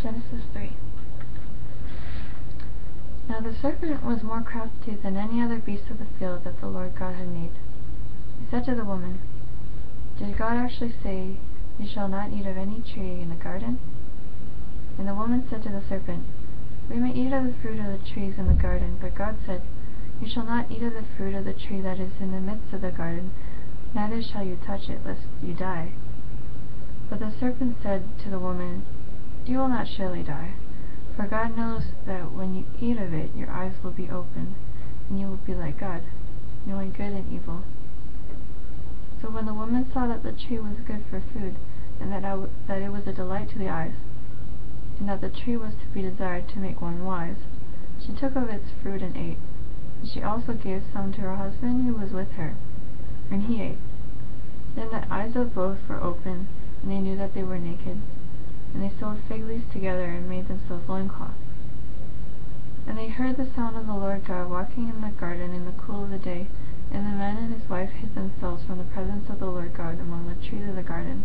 Genesis 3. Now the serpent was more crafty than any other beast of the field that the Lord God had made. He said to the woman, "Did God actually say, 'You shall not eat of any tree in the garden'?" And the woman said to the serpent, "We may eat of the fruit of the trees in the garden, but God said, 'You shall not eat of the fruit of the tree that is in the midst of the garden, neither shall you touch it, lest you die.' But the serpent said to the woman, 'You will not surely die. For God knows that when you eat of it, your eyes will be opened, and you will be like God, knowing good and evil.' So when the woman saw that the tree was good for food, and that it was a delight to the eyes, and that the tree was to be desired to make one wise, she took of its fruit and ate. And she also gave some to her husband who was with her, and he ate. Then the eyes of both were opened, and they knew that they were naked. And they sewed fig leaves together and made themselves loincloths. And they heard the sound of the Lord God walking in the garden in the cool of the day, and the man and his wife hid themselves from the presence of the Lord God among the trees of the garden.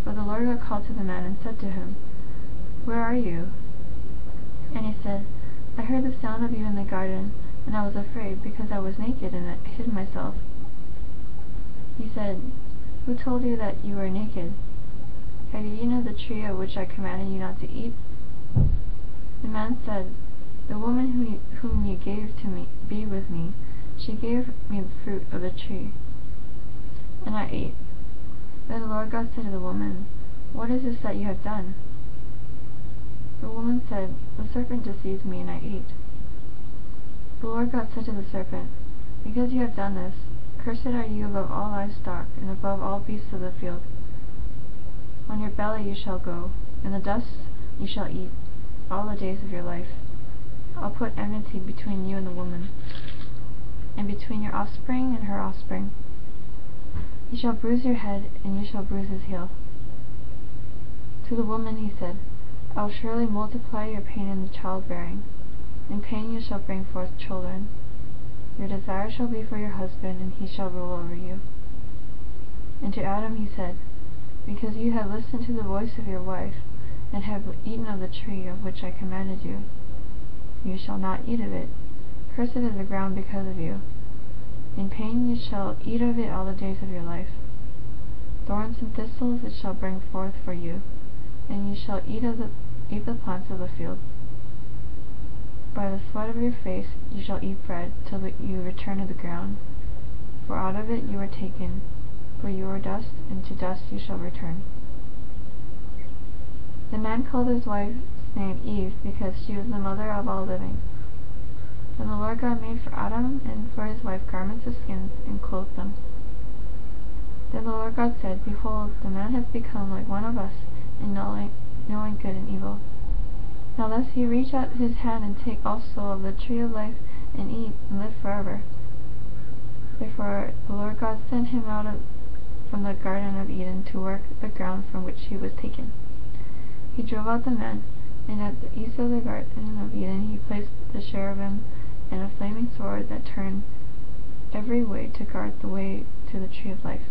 But the Lord God called to the man and said to him, "Where are you?" And he said, "I heard the sound of you in the garden, and I was afraid, because I was naked, and I hid myself." He said, "Who told you that you were naked? Have you eaten of the tree of which I commanded you not to eat?" The man said, "The woman whom you gave to me be with me, she gave me the fruit of the tree, and I ate." Then the Lord God said to the woman, "What is this that you have done?" The woman said, "The serpent deceived me, and I ate." The Lord God said to the serpent, "Because you have done this, cursed are you above all livestock, and above all beasts of the field. On your belly you shall go, and the dust you shall eat all the days of your life. I'll put enmity between you and the woman, and between your offspring and her offspring. He shall bruise your head, and you shall bruise his heel." To the woman he said, "I will surely multiply your pain in the childbearing. In pain you shall bring forth children. Your desire shall be for your husband, and he shall rule over you." And to Adam he said, "Because you have listened to the voice of your wife, and have eaten of the tree of which I commanded you, you shall not eat of it. Cursed is the ground because of you. In pain you shall eat of it all the days of your life. Thorns and thistles it shall bring forth for you, and you shall eat the plants of the field. By the sweat of your face you shall eat bread till you return to the ground, for out of it you were taken, for you are dust, and to dust you shall return." The man called his wife's name Eve, because she was the mother of all living. And the Lord God made for Adam and for his wife garments of skins, and clothed them. Then the Lord God said, "Behold, the man has become like one of us, in knowing good and evil. Now lest he reach out his hand and take also of the tree of life, and eat, and live forever." Therefore the Lord God sent him out from the Garden of Eden to work the ground from which he was taken. He drove out the man, and at the east of the Garden of Eden he placed the cherubim and a flaming sword that turned every way to guard the way to the tree of life.